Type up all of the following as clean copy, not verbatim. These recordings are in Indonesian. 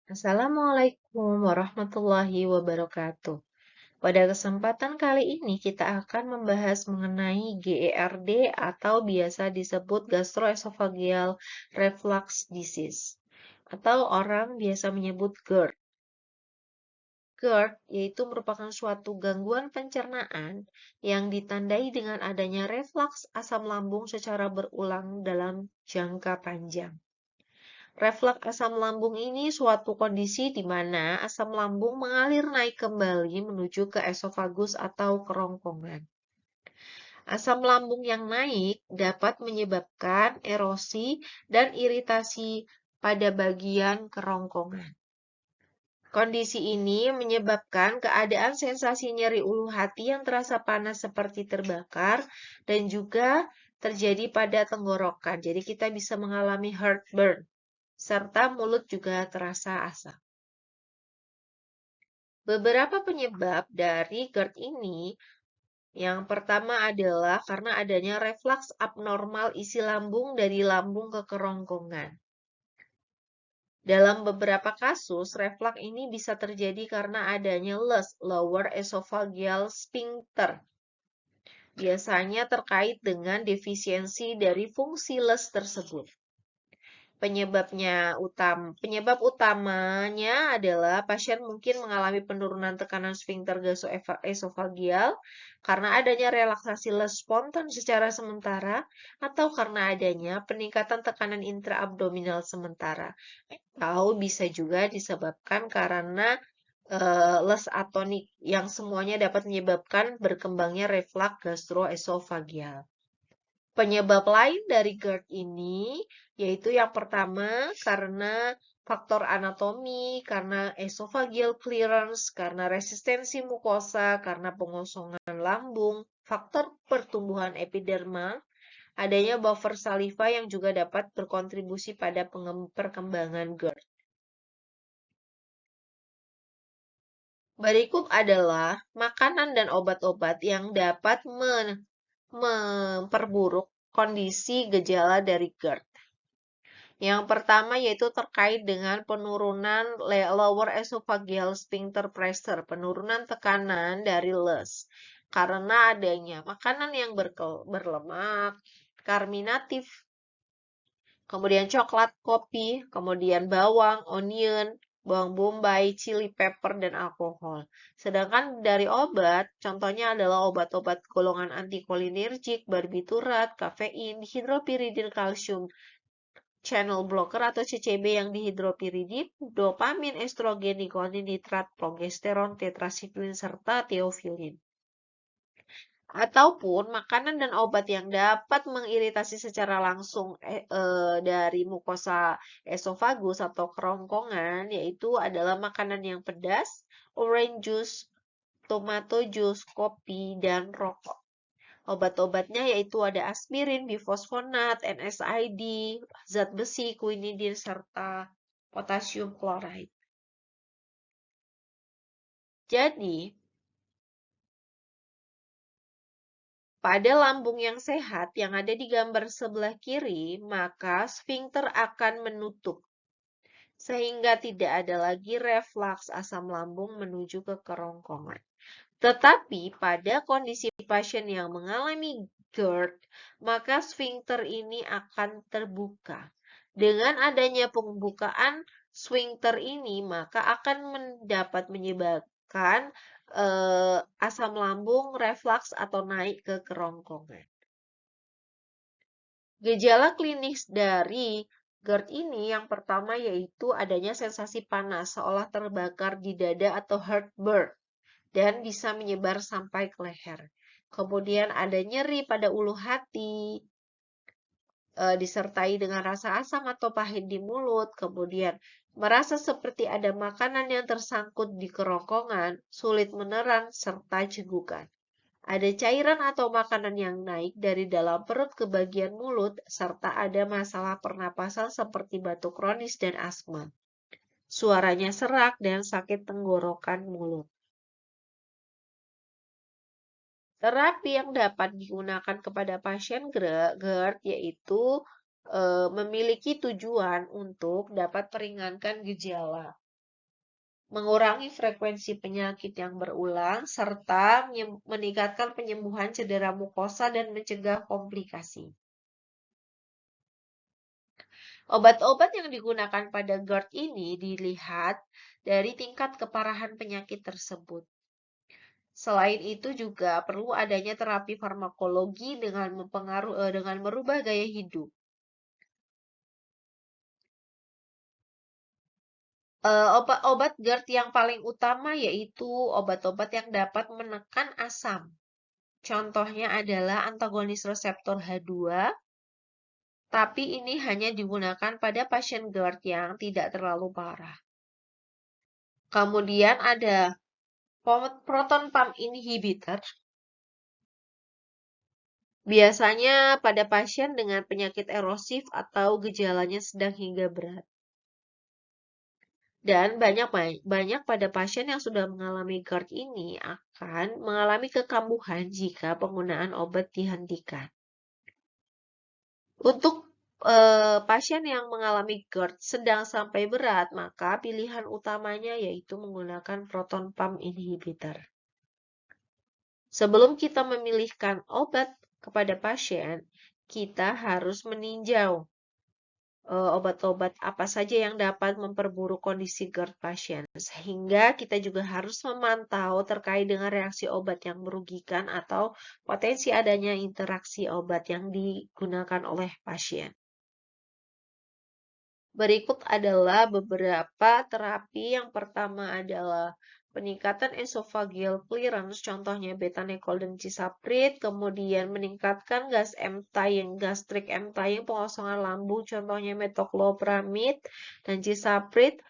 Assalamualaikum warahmatullahi wabarakatuh. Pada kesempatan kali ini kita akan membahas mengenai GERD atau biasa disebut gastroesophageal reflux disease atau orang biasa menyebut GERD. GERD yaitu merupakan suatu gangguan pencernaan yang ditandai dengan adanya reflux asam lambung secara berulang dalam jangka panjang. Reflux asam lambung ini suatu kondisi di mana asam lambung mengalir naik kembali menuju ke esofagus atau kerongkongan. Asam lambung yang naik dapat menyebabkan erosi dan iritasi pada bagian kerongkongan. Kondisi ini menyebabkan keadaan sensasi nyeri ulu hati yang terasa panas seperti terbakar dan juga terjadi pada tenggorokan. Jadi kita bisa mengalami heartburn serta mulut juga terasa asam. Beberapa penyebab dari GERD ini, yang pertama adalah karena adanya reflux abnormal isi lambung dari lambung ke kerongkongan. Dalam beberapa kasus, reflux ini bisa terjadi karena adanya LES, lower esophageal sphincter. Biasanya terkait dengan defisiensi dari fungsi LES tersebut. Penyebab utamanya adalah pasien mungkin mengalami penurunan tekanan sphincter gasoesofageal karena adanya relaksasi les spontan secara sementara atau karena adanya peningkatan tekanan intraabdominal sementara. Atau bisa juga disebabkan karena les atonik yang semuanya dapat menyebabkan berkembangnya reflux gastroesofageal. Penyebab lain dari GERD ini yaitu yang pertama karena faktor anatomi, karena esophageal clearance, karena resistensi mukosa, karena pengosongan lambung, faktor pertumbuhan epidermal, adanya buffer saliva yang juga dapat berkontribusi pada perkembangan GERD. Berikut adalah makanan dan obat-obat yang dapat memperburuk kondisi gejala dari GERD. Yang pertama yaitu terkait dengan penurunan lower esophageal sphincter pressure, penurunan tekanan dari les. Karena adanya makanan yang berlemak, karminatif, kemudian coklat, kopi, kemudian bawang, onion, bawang bombay, chili pepper, dan alkohol. Sedangkan dari obat, contohnya adalah obat-obat golongan antikolinergik, barbiturat, kafein, dihidropiridin kalsium, channel blocker atau CCB yang dihidropiridin, dopamin, estrogen, nikotin, nitrat, progesteron, tetrasiklin, serta teofilin. Ataupun makanan dan obat yang dapat mengiritasi secara langsung dari mukosa esofagus atau kerongkongan, yaitu adalah makanan yang pedas, orange juice, tomato juice, kopi, dan rokok. Obat-obatnya yaitu ada aspirin, bifosfonat, NSAID, zat besi, quinidin, serta potasium klorida. Jadi, pada lambung yang sehat yang ada di gambar sebelah kiri, maka sphincter akan menutup, sehingga tidak ada lagi reflux asam lambung menuju ke kerongkongan. Tetapi pada kondisi pasien yang mengalami GERD, maka sphincter ini akan terbuka. Dengan adanya pembukaan sphincter ini, maka akan dapat menyebabkan asam lambung reflux atau naik ke kerongkongan. Gejala klinis dari GERD ini yang pertama yaitu adanya sensasi panas seolah terbakar di dada atau heartburn dan bisa menyebar sampai ke leher. Kemudian ada nyeri pada ulu hati, disertai dengan rasa asam atau pahit di mulut, kemudian merasa seperti ada makanan yang tersangkut di kerongkongan, sulit meneran, serta cegukan. Ada cairan atau makanan yang naik dari dalam perut ke bagian mulut, serta ada masalah pernapasan seperti batuk kronis dan asma. Suaranya serak dan sakit tenggorokan mulut. Terapi yang dapat digunakan kepada pasien GERD yaitu memiliki tujuan untuk dapat meringankan gejala. mengurangi frekuensi penyakit yang berulang, serta meningkatkan penyembuhan cedera mukosa dan mencegah komplikasi. Obat-obat yang digunakan pada GERD ini dilihat dari tingkat keparahan penyakit tersebut. Selain itu juga perlu adanya terapi farmakologi dengan merubah gaya hidup. Obat-obat GERD yang paling utama yaitu obat-obat yang dapat menekan asam. Contohnya adalah antagonis reseptor H2, tapi ini hanya digunakan pada pasien GERD yang tidak terlalu parah. Kemudian ada proton pump inhibitor. Biasanya pada pasien dengan penyakit erosif atau gejalanya sedang hingga berat. Dan banyak pada pasien yang sudah mengalami GERD ini akan mengalami kekambuhan jika penggunaan obat dihentikan. Untuk pasien yang mengalami GERD sedang sampai berat, maka pilihan utamanya yaitu menggunakan proton pump inhibitor. Sebelum kita memilihkan obat kepada pasien, kita harus meninjau obat-obat apa saja yang dapat memperburuk kondisi GERD pasien. Sehingga kita juga harus memantau terkait dengan reaksi obat yang merugikan atau potensi adanya interaksi obat yang digunakan oleh pasien. Berikut adalah beberapa terapi. Yang pertama adalah peningkatan esophageal clearance, contohnya betanekol dan cisapride. Kemudian meningkatkan gas emptying, gastric emptying, pengosongan lambung, contohnya metoclopramide dan cisapride.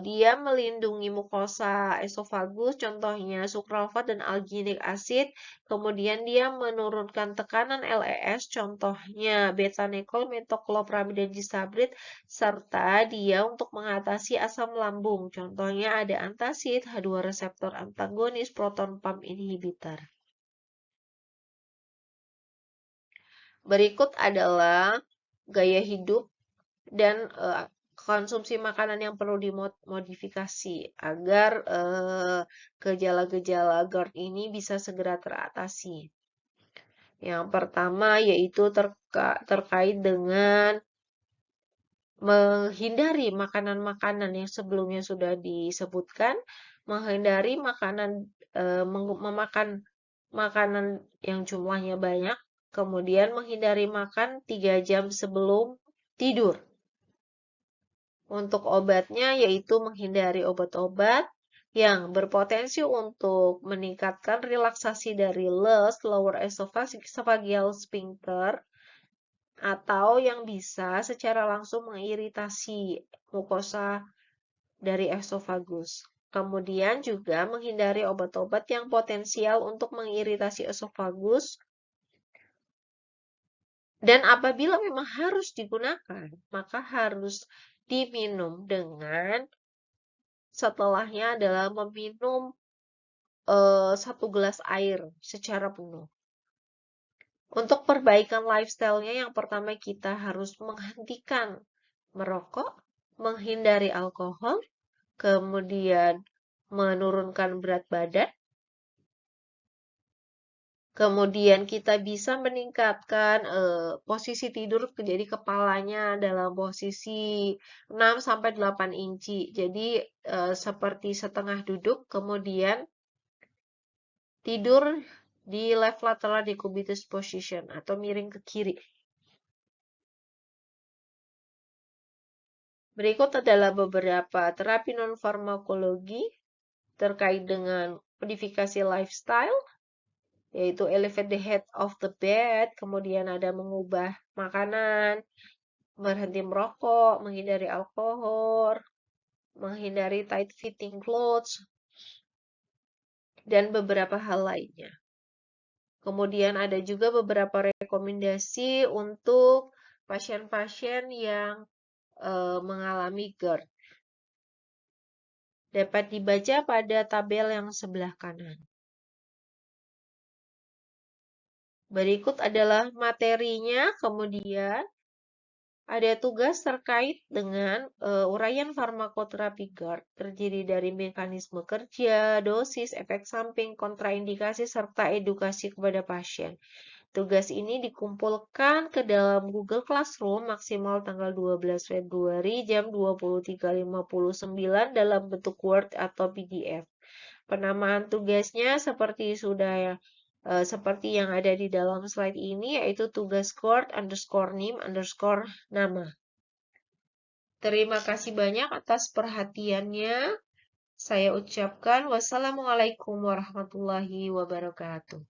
Dia melindungi mukosa esofagus, contohnya sucralfate dan alginic acid. Kemudian dia menurunkan tekanan LES, contohnya betanekol, metoclopramide dan cisapride. Serta dia untuk mengatasi asam lambung, contohnya ada antacid, H2 reseptor antagonis, proton pump inhibitor. Berikut adalah gaya hidup dan konsumsi makanan yang perlu dimodifikasi agar gejala-gejala GERD ini bisa segera teratasi. Yang pertama yaitu terkait dengan menghindari makanan-makanan yang sebelumnya sudah disebutkan, menghindari memakan makanan yang jumlahnya banyak, kemudian menghindari makan 3 jam sebelum tidur. Untuk obatnya yaitu menghindari obat-obat yang berpotensi untuk meningkatkan relaksasi dari LES, lower esophageal sphincter, atau yang bisa secara langsung mengiritasi mukosa dari esofagus. Kemudian juga menghindari obat-obat yang potensial untuk mengiritasi esofagus. Dan apabila memang harus digunakan, maka harus diminum dengan setelahnya adalah meminum 1 gelas air secara penuh. Untuk perbaikan lifestyle-nya, yang pertama kita harus menghentikan merokok, menghindari alkohol, kemudian menurunkan berat badan, kemudian kita bisa meningkatkan posisi tidur, jadi kepalanya dalam posisi 6-8 inci. Jadi seperti setengah duduk, kemudian tidur di left lateral decubitus position atau miring ke kiri. Berikut adalah beberapa terapi non-farmakologi terkait dengan modifikasi lifestyle, yaitu elevate the head of the bed, kemudian ada mengubah makanan, berhenti merokok, menghindari alkohol, menghindari tight fitting clothes, dan beberapa hal lainnya. Kemudian ada juga beberapa rekomendasi untuk pasien-pasien yang mengalami GERD. Dapat dibaca pada tabel yang sebelah kanan. Berikut adalah materinya, kemudian Ada tugas terkait dengan uraian farmakoterapi GARD, terdiri dari mekanisme kerja, dosis, efek samping, kontraindikasi, serta edukasi kepada pasien. Tugas ini dikumpulkan ke dalam Google Classroom maksimal tanggal 12 Februari jam 23.59 dalam bentuk Word atau PDF. Penamaan tugasnya seperti yang ada di dalam slide ini, yaitu tugas cord_name_nama. Terima kasih banyak atas perhatiannya. Saya ucapkan wassalamualaikum warahmatullahi wabarakatuh.